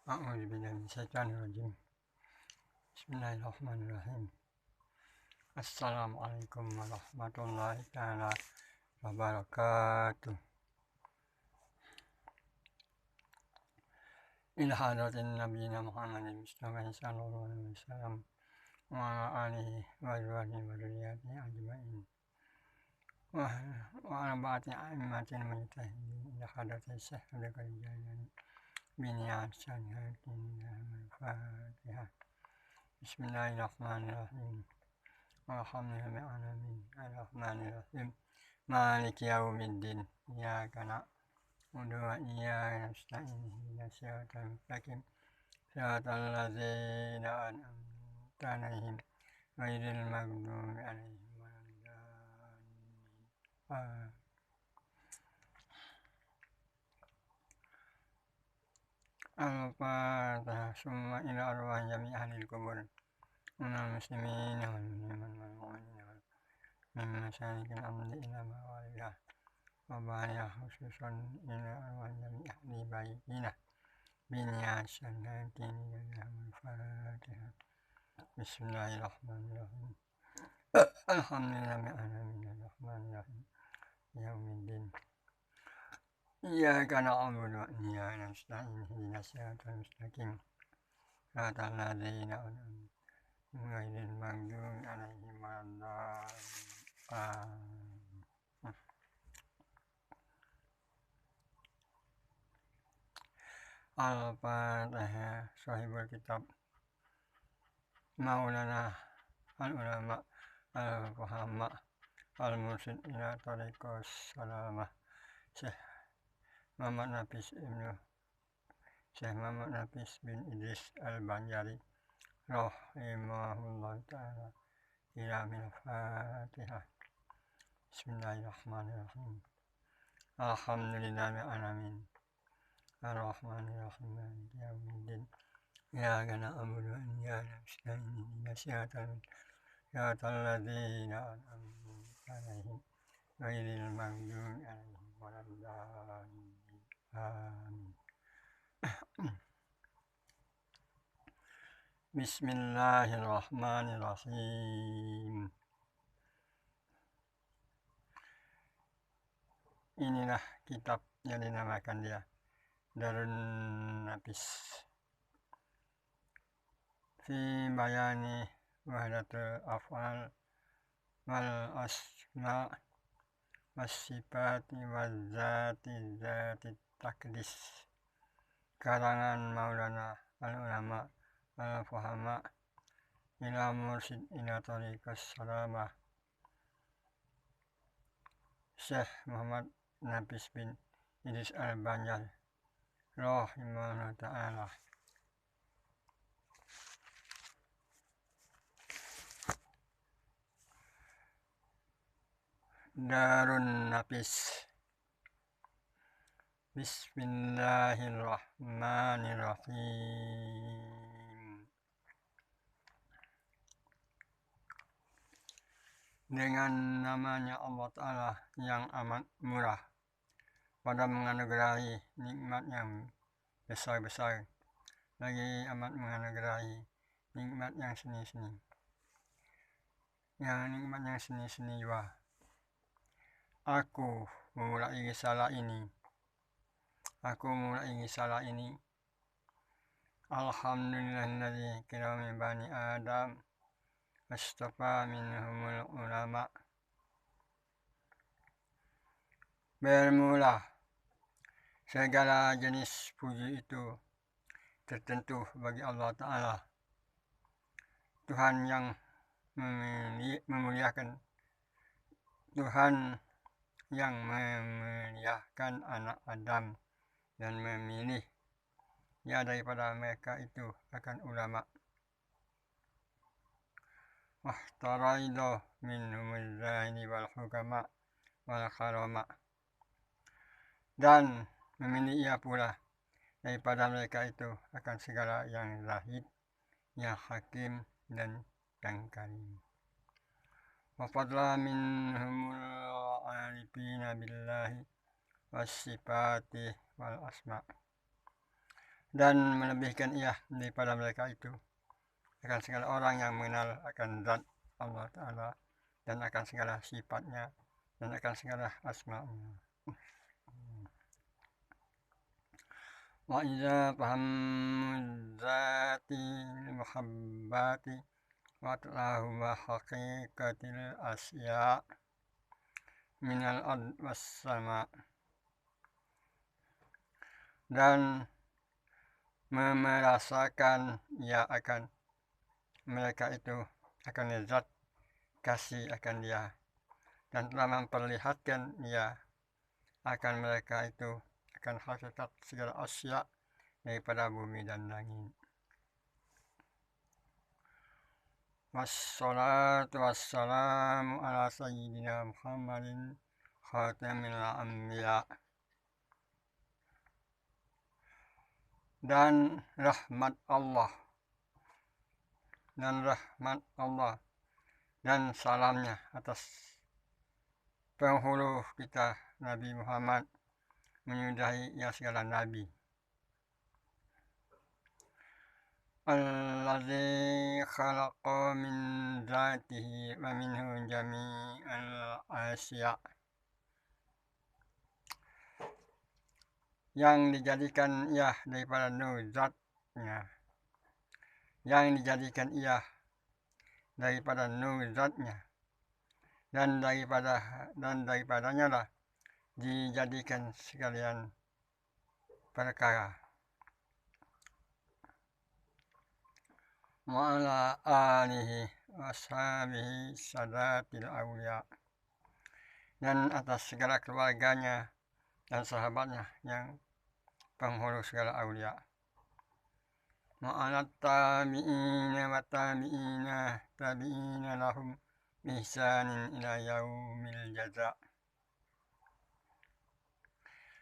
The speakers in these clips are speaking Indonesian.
A'udzu billahi minasyaitonir rajim. Bismillahirrahmanirrahim. Assalamualaikum warahmatullahi taala wabarakatuh. Ila hadratin nabiyina Muhammadin Mustafa sallallahu alaihi wasallam wa ala alihi wa azwajihi wa dzurriyyatihi ajmain. Wa ala ba'ati a'immatil mujtahidin ila hadratin Syekh Abdul Qadir Jailani biniyat syariatin al-Fatihah. Bismillahirrahmanirrahim. Alhamdulillahi alamin arrahmanirrahim maliki yaumiddin iyyaka na'budu wa iyyaka nasta'in ihdinas siratal mustaqim siratal ladzina an'amta 'alaihim ghairil maghdubi 'alaihim waladdallin. Al-Fatihah. Summa ila arwah jami' ahlil kubur minal muslimin wal mu'minin min masyalikil amdi ila mawaliyah wa bariyah khususan ila arwah jami' ahli baitina biniyat syariatin al-Fatihah. Bismillahirrahmanirrahim. Alhamdulillahi alamin arrahmanirrahim yaumiddin iyyaka na'budu wa iyyaka nasta'in ihdinas siratal mustaqim siratal ladzina an'amta 'alaihim ghairil maghdubi 'alaihim waladdallin. Al-Fatihah. Sahibul kitab Maulana al-ulama al-fuhama al-mursyid ila tariqas salamah Syekh Muhammad Nafis bin Idris al-Banjari rahimahullah ta'ala. Ila min Fatihah. Bismillahirrahmanirrahim. Alhamdulillahi alamin arrahmanirrahim maliki yaumiddin iyyaka na'budu wa iyyaka nasta'in ihdinas siratal ladzina an'amta 'alaihim ghairil maghdubi 'alaihim waladdallin. Amin. Bismillahirrahmanirrahim. Inilah kitab yang dinamakan dia Darun Nafis fi bayani wahdatul af'al wal asma was sifati waz zati takdis, karangan Maulana al-ulama al-fuhama ila mursyid ila tariqas salamah Syekh Muhammad Nafis bin Idris al-Banjari rahimahullah ta'ala. Darun Nafis. Bismillahirrahmanirrahim. Dengan namanya Allah Ta'ala yang amat murah pada menganugerahi nikmat yang besar-besar, lagi amat menganugerahi nikmat yang seni-seni. Yang nikmat yang seni-seni juga. Aku memulai risalah ini. Alhamdulillahilladzi kirami bani Adam astafa minhumul ulama. Bermula segala jenis puji itu tertentu bagi Allah Ta'ala, Tuhan yang memuliakan, Tuhan yang memuliakan anak Adam dan memilih daripada mereka itu akan ulama. Wahtaraido minhumul zahidi wal hukama wal karama, dan memilih ia pula daripada mereka itu akan segala yang zahid, yang hakim dan yang karim. Wafadla minhumul arifina billahi was sifati wal asma, dan melebihkan ia daripada mereka itu akan segala orang yang mengenal akan zat Allah Ta'ala dan akan segala sifatnya dan akan segala asma'nya. Wa idza fahamu dzati muhabbati wa ta'lahu wa haqiqatil asya minal ard was sama, dan merasakan ia akan mereka itu akan zat kasih akan dia dan telah memperlihatkan ia akan mereka itu akan hakikat segala asya daripada bumi dan langit. Wassalatu wassalamu ala sayyidina Muhammadin khatamil anbiya. Dan rahmat Allah dan salamnya atas penghulu kita Nabi Muhammad menyudahi ya segala nabi. Allazi khalaqa min zatihi wa minhu jami'al asya, yang dijadikan ia daripada nur-zatnya, yang dijadikan ia daripada nur-zatnya, dan daripadanya lah dijadikan sekalian perkara. Wa ala alihi wa sahbihi sadatil awliya, dan atas segala keluarganya dan sahabatnya yang penghulu segala awliya. Wa ala tabi'ina wa tabi'ina lahum ihsanin ila yaumil jaza,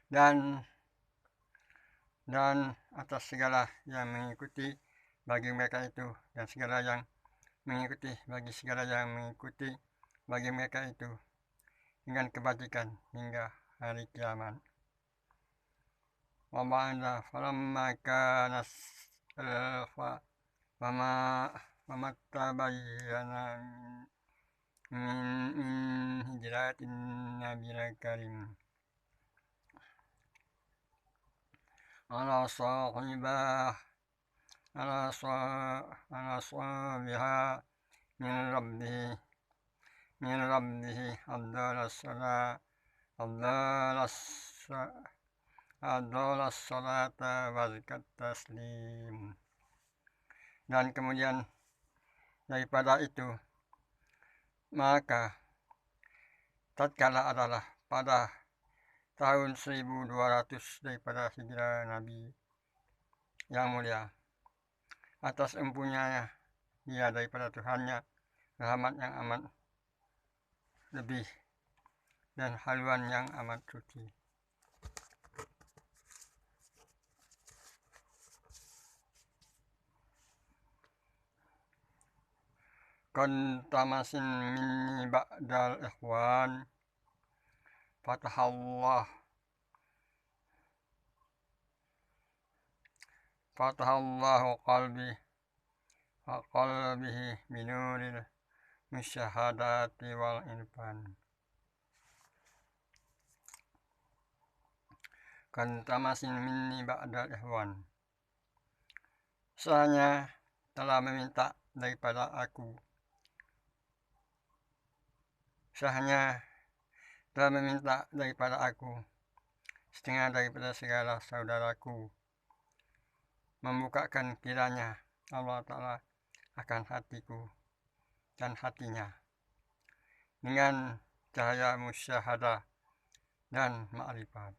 dan atas segala yang mengikuti bagi mereka itu dan segala yang mengikuti bagi segala yang mengikuti bagi mereka itu dengan kebajikan hingga hari kiamat. Wa ba'da falamma kana fama tabayyana min hijratin nabiyil karim ala sahibiha min rabbihi afdalas salata wa zakat taslim. Dan kemudian daripada itu maka tatkala adalah pada tahun 1200 daripada hijrah Nabi yang mulia, atas empunya dia daripada Tuhannya rahmat yang amat lebih dan haluan yang amat suci. Qad tamasin minni ba'dal ikhwan fatahallahu qalbihi binuril musyahadati wal irfan. Qad tamasin minni ba'dal ikhwan, sesungguhnya telah meminta daripada aku, setengah daripada segala saudaraku, membukakan kiranya Allah Ta'ala akan hatiku dan hatinya dengan cahaya musyahadah dan ma'rifat.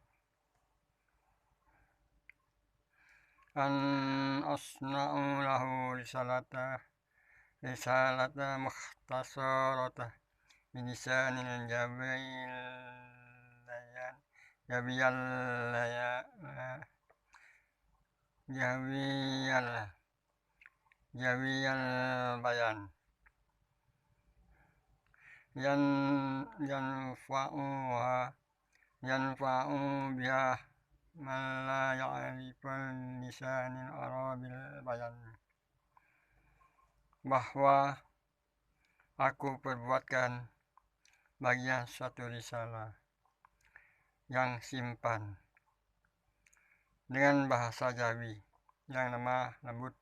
An asna'u lahu risalata mukhtasarata bilisanil jawiyal bayan yanfa'u biha man la ya'riful lisanil arabil bayan, bahwa aku perbuatkan bagian satu risalah yang simpan dengan bahasa Jawi yang lemah lembut,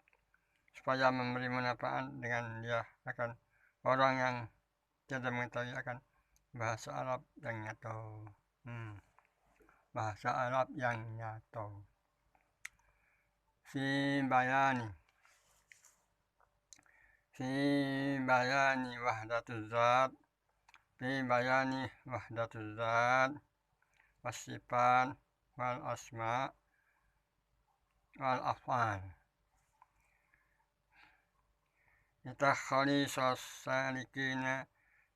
supaya memberi manfaat dengan dia akan orang yang tidak mengetahui akan bahasa Arab yang nyata. Bahasa Arab yang nyata. Fi bayani wahdatuz zat, fi bayani wahdatuz zat wasifat wal asma wal af'al. Itakhali salikina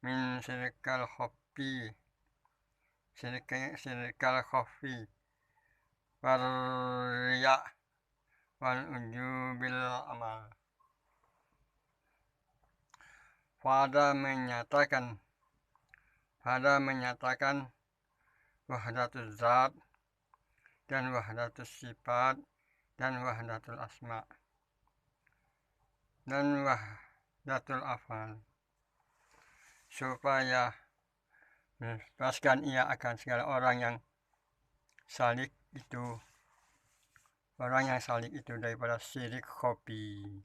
min syirkal khafi warriya wal ujubil amal. Pada menyatakan wahdatul zat dan wahdatul sifat dan wahdatul asma dan wahdatul afal, supaya membebaskan ia akan segala orang yang salik itu daripada syirik khafi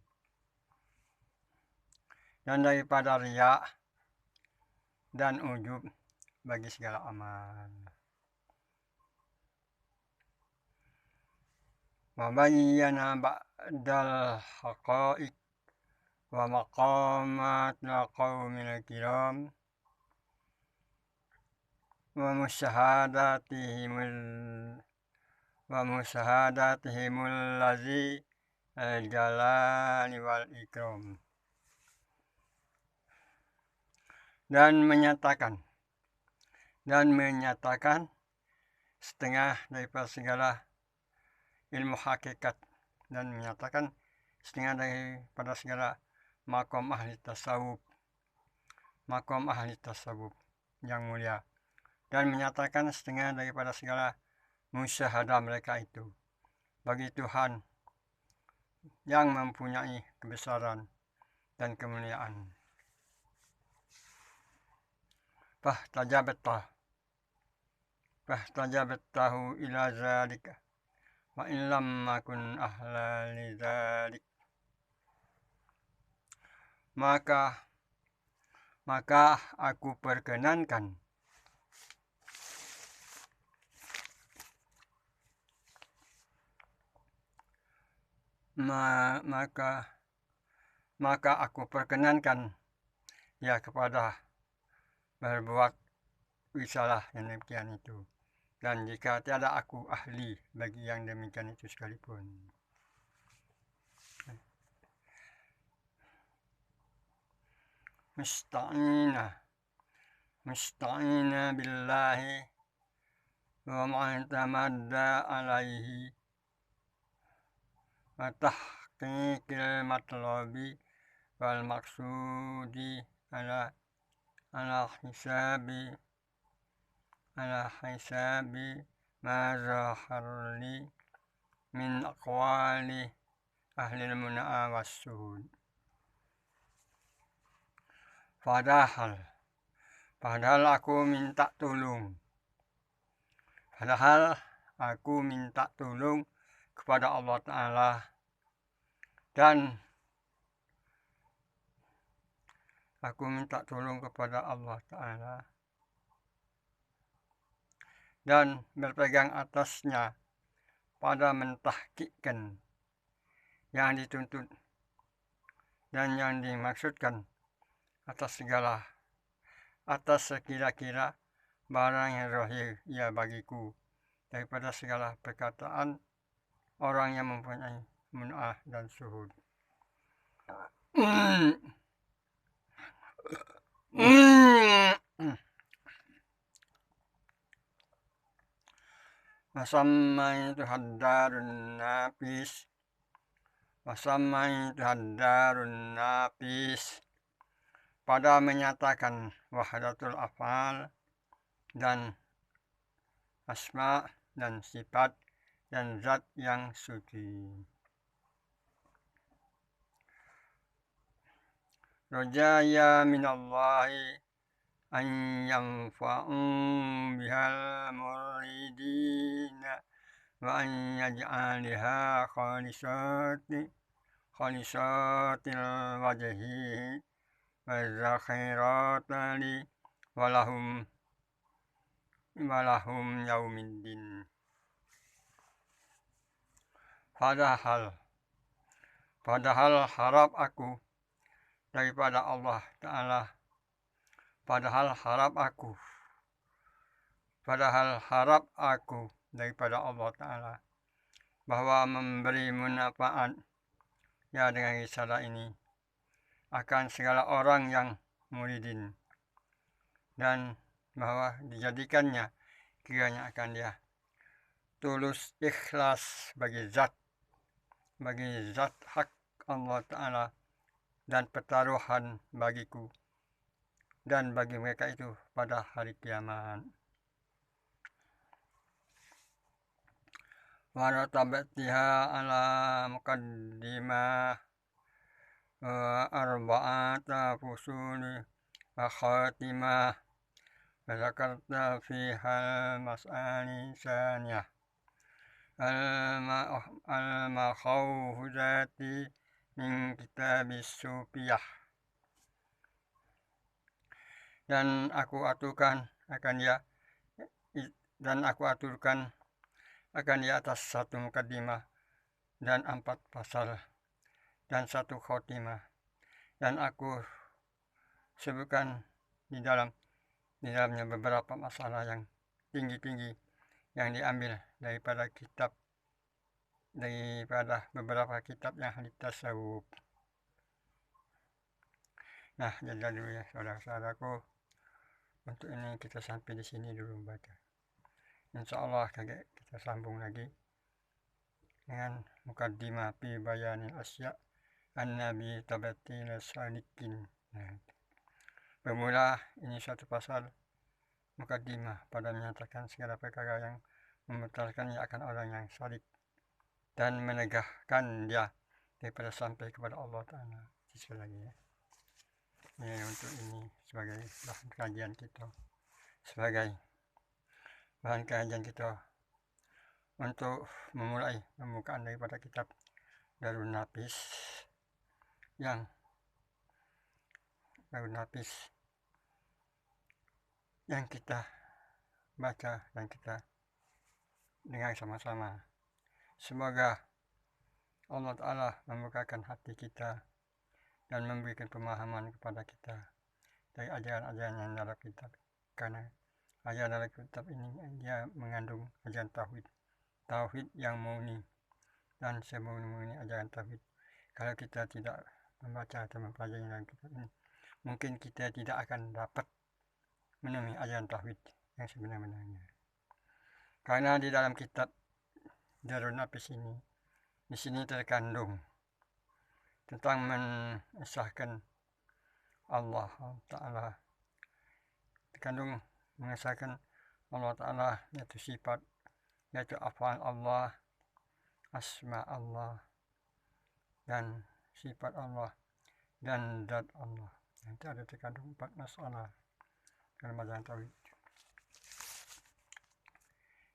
dan daripada riya dan ujub bagi segala amal. Wa bayyana ba'dal haqa'iq wa maqamatil qaumil kiram wa musyahadatihimul ladzi al-jalali wal ikram, dan menyatakan setengah daripada segala ilmu hakikat, dan menyatakan setengah daripada segala makom ahli tasawuf yang mulia, dan menyatakan setengah daripada segala musyahadah mereka itu bagi Tuhan yang mempunyai kebesaran dan kemuliaan. Fahtajabattahu ila zalika wa illam makun ahla lidzalik, maka aku perkenankan ya kepada berbuat risalah yang demikian itu, dan jika tiada aku ahli bagi yang demikian itu sekalipun. Musta'ina billahi wa mu'tamadda alaihi wa tahqiqil matlabi wal maksudi ala hisabi ma zaharli min aqwali ahlil muna'a was-suhud. Padahal aku minta tolong kepada Allah Ta'ala, dan aku minta tolong kepada Allah Ta'ala dan berpegang atasnya pada mentahqiqkan yang dituntut dan yang dimaksudkan atas sekira-kira barang yang zahir ya bagiku daripada segala perkataan orang yang mempunyai mun'ah dan suhud. Wasammaitu haddarun nafis, pada menyatakan wahdatul afal dan asma dan sifat dan zat yang suci. Rojaya minallahi an yanfa'u bihal muridina wa an yaj'aliha khalisatil wajhi wa zakhiratali walahum yaumiddin. Padahal harap aku daripada Allah Ta'ala, padahal harap aku daripada Allah Ta'ala bahwa memberi manfaat ya dengan risalah ini akan segala orang yang muridin, dan bahwa dijadikannya kiranya akan dia tulus ikhlas bagi zat hak Allah Ta'ala dan pertaruhan bagiku dan bagi mereka itu pada hari kiamat. Waratabatiha ala muqaddimah arba'ata fusuli wa khatimah wa zakarta fiha mas'ani saniyah al-makhawfuzati min kitabis sufiyah. Dan aku aturkan akan dia atas satu mukaddimah dan 4 pasal dan 1 khotimah, dan aku sebutkan di dalamnya beberapa masalah yang tinggi yang diambil daripada beberapa kitab yang ahli tasawuf. Nah, jadi dulu ya saudara-saudaraku, untuk ini kita sampai di sini dulu baca. Insyaallah kita sambung lagi dengan mukaddimah fi bayanil asya an-nabi tabatil salikin. Nah, bermula ini satu pasal mukaddimah pada menyatakan segala perkara yang membatalkannya akan orang yang salik dan menegahkan dia daripada sampai kepada Allah Ta'ala. Sekali lagi ya. Ini untuk ini sebagai bahan kajian kita untuk memulai pembukaan daripada kitab Darun Nafis yang kita baca dan kita dengar sama-sama. Semoga Allah Ta'ala membukakan hati kita dan memberikan pemahaman kepada kita dari ajaran-ajaran yang dalam kitab, karena ajaran dalam kitab ini dia mengandung ajaran tauhid yang murni dan semurni ajaran tauhid. Kalau kita tidak membaca atau mempelajari dalam kitab ini, mungkin kita tidak akan dapat menemui ajaran tauhid yang sebenarnya. Karena di dalam kitab Darun Nafis ini, di sini terkandung tentang mengesahkan Allah Ta'ala, mengesahkan Allah Ta'ala, yaitu sifat, yaitu af'al Allah, asma Allah, dan sifat Allah, dan zat Allah. Nanti ada terkandung 4 masalah dalam ajaran tauhid.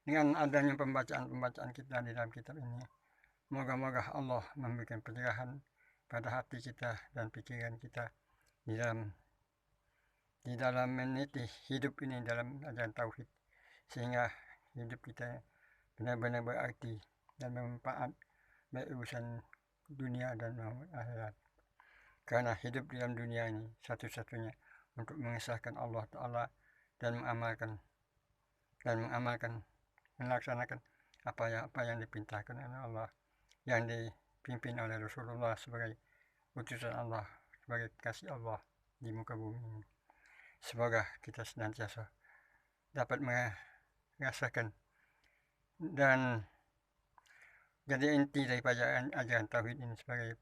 Dengan adanya pembacaan kita di dalam kitab ini, moga-moga Allah memberikan pencerahan pada hati kita dan pikiran kita di dalam meniti hidup ini dalam ajaran tauhid, sehingga hidup kita benar-benar berarti dan bermanfaat baik urusan dunia dan akhirat. Karena hidup di dalam dunia ini satu-satunya untuk mengesahkan Allah Ta'ala dan melaksanakan apa yang diperintahkan oleh Allah, yang dipimpin oleh Rasulullah sebagai utusan Allah, sebagai kasih Allah di muka bumi ini. Semoga kita senantiasa dapat merasakan dan jadi inti daripada ajaran tauhid ini sebagai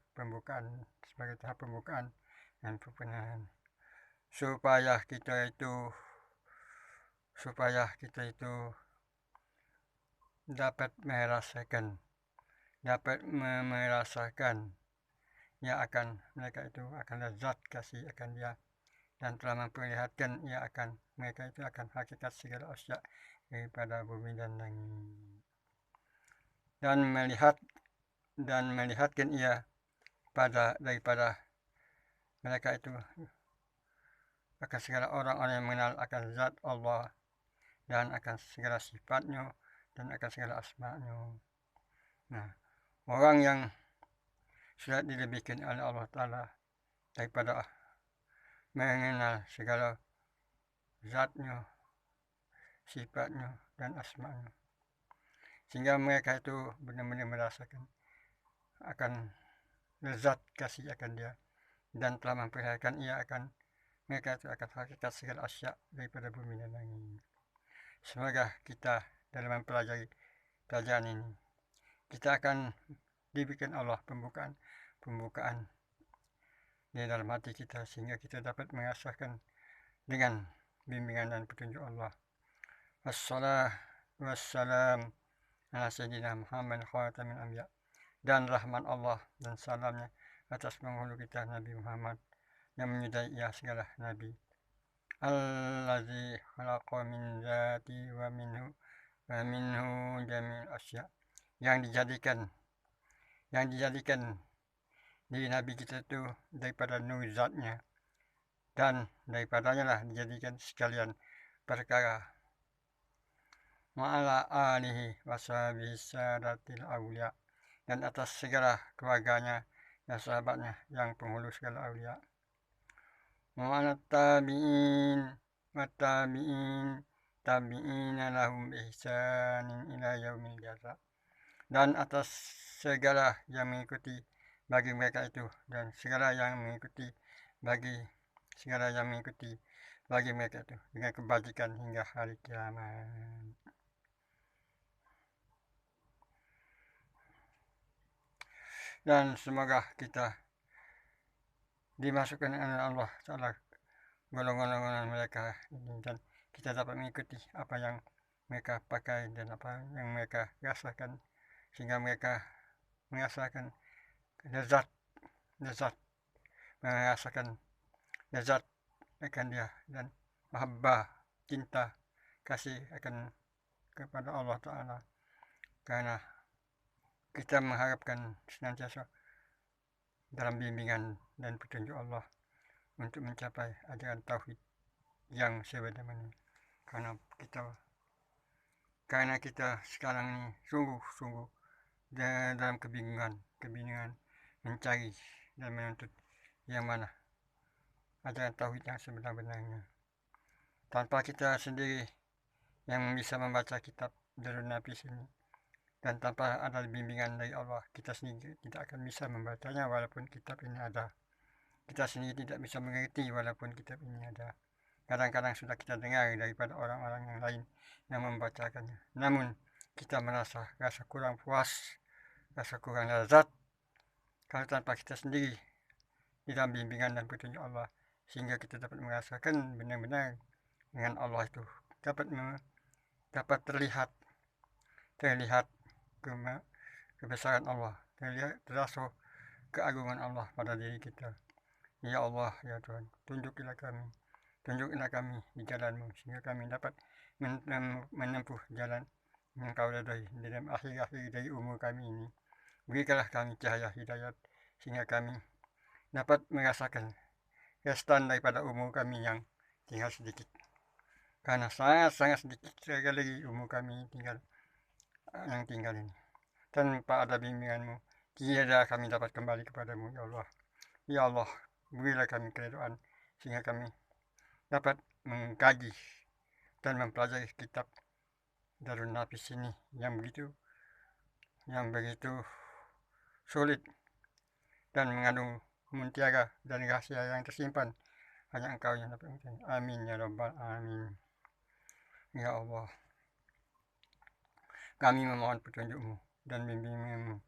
tahap pembukaan dan perpenahan, supaya kita itu dapat merasakan ia akan mereka itu akan lezat kasih akan dia, dan telah memperlihatkan ia akan mereka itu akan hakikat segala asya daripada bumi dan langit, dan melihatkan ia daripada mereka itu akan segala orang-orang yang mengenal akan zat Allah dan akan segala sifatnya dan akan segala asma'nya. Nah, orang yang sudah dilebihkan oleh Allah Ta'ala daripada mengenal segala zatnya, sifatnya, dan asma'nya, sehingga mereka itu benar-benar merasakan akan lezat kasih akan dia, dan telah memperlihatkan ia akan mereka itu akan hakikat segala asya daripada bumi dan langit. Semoga kita dalam mempelajari pelajaran ini, kita akan diberikan Allah pembukaan di dalam hati kita, sehingga kita dapat merasakan dengan bimbingan dan petunjuk Allah. Wassalam ala sayyidina Muhammad khatamin anbiya, dan rahmat Allah dan salamnya atas penghulu kita Nabi Muhammad yang menyudai ia segala nabi, allazi khalaqa min zati wa minhu jami'il asya, yang dijadikan diri Nabi kita itu daripada nur zatnya, dan daripadanya lah dijadikan sekalian perkara. Ma'ala alihi washabihi sadatil awliya, dan atas segala keluarganya dan sahabatnya yang penghulu segala awliya. Ma'ala tabi'in wa tabi'ina lahum ihsanin ila yaumil jaza, dan atas segala yang mengikuti bagi mereka itu, dan segala yang mengikuti bagi mereka itu dengan kebajikan hingga hari kiamat. Dan semoga kita dimasukkan oleh Allah Ta'ala golongan-golongan mereka ini, dan kita dapat mengikuti apa yang mereka pakai dan apa yang mereka rasakan, sehingga mereka merasakan lezat akan dia, dan mahabbah, cinta, kasih akan kepada Allah Ta'ala, karena kita mengharapkan senantiasa dalam bimbingan dan petunjuk Allah untuk mencapai ajaran tauhid yang sebenarnya, karena kita sekarang ini sungguh dalam kebingungan mencari dan menuntut yang mana ajaran tauhid yang sebenar-benarnya, tanpa kita sendiri yang bisa membaca kitab Darun Nafis ini, dan tanpa ada bimbingan dari Allah, kita sendiri tidak akan bisa membacanya walaupun kitab ini ada. Kita sendiri tidak bisa mengerti walaupun kitab ini ada. Kadang-kadang sudah kita dengar daripada orang-orang yang lain yang membacakannya, namun kita rasa kurang puas, rasa kurang lezat kalau tanpa kita sendiri di dalam bimbingan dan petunjuk Allah, sehingga kita dapat merasakan benar-benar dengan Allah itu dapat terlihat kebesaran Allah, terasa keagungan Allah pada diri kita. Ya Allah, ya Tuhan, tunjukilah kami di jalan-Mu, sehingga kami dapat menempuh jalan yang Kau ridhai di dalam akhir-akhir dari umur kami ini. Berikanlah kami cahaya hidayat, sehingga kami dapat merasakan restan daripada umur kami yang tinggal sedikit, karena sangat sedikit sekali umur kami yang tinggal ini. Tanpa ada bimbingan-Mu, tiada kami dapat kembali kepadamu, ya Allah. Ya Allah, berilah kami keridhaan, sehingga kami dapat mengkaji dan mempelajari kitab Darun Nafis ini yang begitu sulit dan mengandung mutiara dan rahasia yang tersimpan. Hanya Engkau yang dapat mengetahui. Amin ya Rabbal Alamin. Ya Allah, kami memohon petunjuk-Mu dan bimbingan-Mu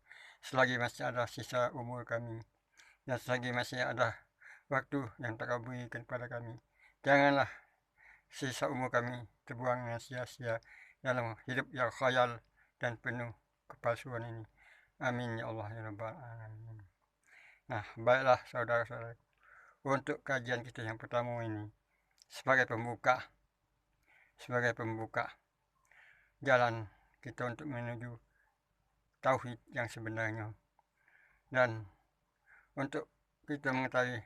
selagi masih ada sisa umur kami, dan selagi masih ada waktu yang tak Kau berikan kepada kami. Janganlah sisa umur kami terbuang dengan sia-sia dalam hidup yang khayal dan penuh kepalsuan ini. Amin ya Allah ya Rabbal Alamin. Nah, baiklah saudara-saudara, untuk kajian kita yang pertama ini sebagai pembuka jalan kita untuk menuju tauhid yang sebenarnya, dan untuk kita mengetahui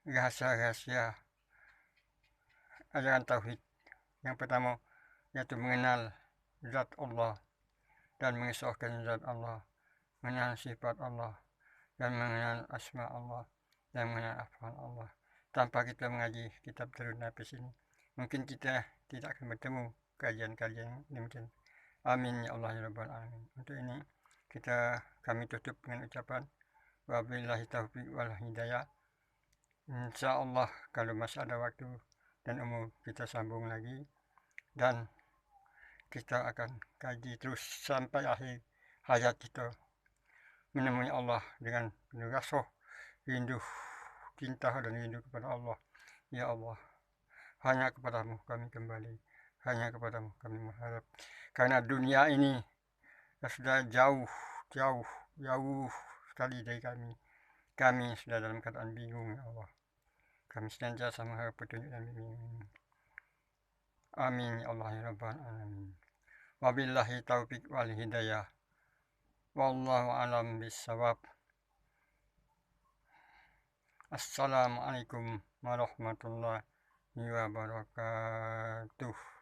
rahasia-rahasia ajaran tauhid. Yang pertama yaitu mengenal zat Allah dan mengesahkan zat Allah, mengenal sifat Allah dan mengenal asma Allah dan mengenal af'al Allah. Tanpa kita mengaji kitab Darun Nafis ini, mungkin kita tidak akan bertemu kajian-kajian demikian. Amin ya Allah ya Rabbal Alamin. Untuk ini kami tutup dengan ucapan wabillahi taufiq wal hidayah. Insyaallah kalau masih ada waktu dan umur kita sambung lagi, dan kita akan kaji terus sampai akhir hayat kita, menemui Allah dengan penuh rasa rindu, cinta dan rindu kepada Allah. Ya Allah, hanya kepadamu kami kembali, hanya kepadamu kami mengharap, karena dunia ini sudah jauh sekali dari kami. Kami sudah dalam keadaan bingung ya Allah. Kami senantiasa mengharap petunjuk dan bimbingan. Amin ya Allah ya Rabbal Alamin. Wabillahi taufiq wal hidayah. Wallahu alam bisawab. Assalamualaikum warahmatullahi wabarakatuh.